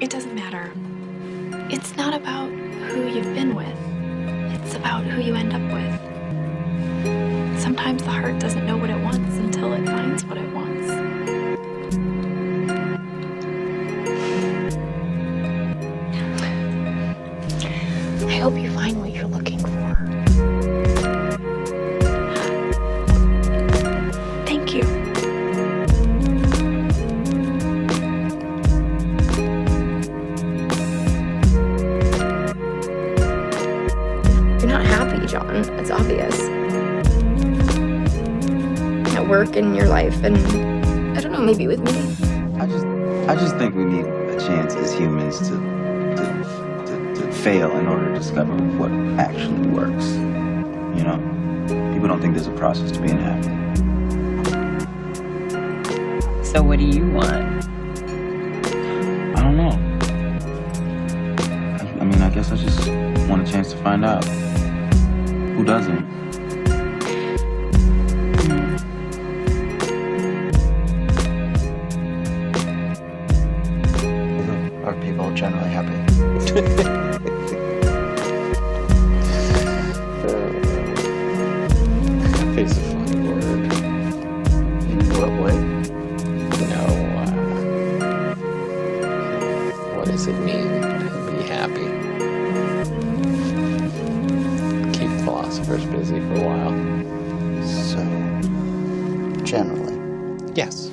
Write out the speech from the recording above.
It doesn't matter. It's not about who you've been with. It's about who you end up with. Sometimes the heart doesn't know what it wants until it finds what it wants. I hope you find what you're looking for. Thank you. You're not happy, John. It's obvious. At work and in your life, and I don't know, maybe with me. I just think we need a chance as humans to fail in order to discover what actually works. You know? People don't think there's a process to being happy. So what do you want? I don't know. I mean, I guess I just want a chance to find out. Who doesn't? Are people generally happy? Happy's a funny word. In what way? What does it mean to be happy? Keep philosophers busy for a while. So, generally. Yes.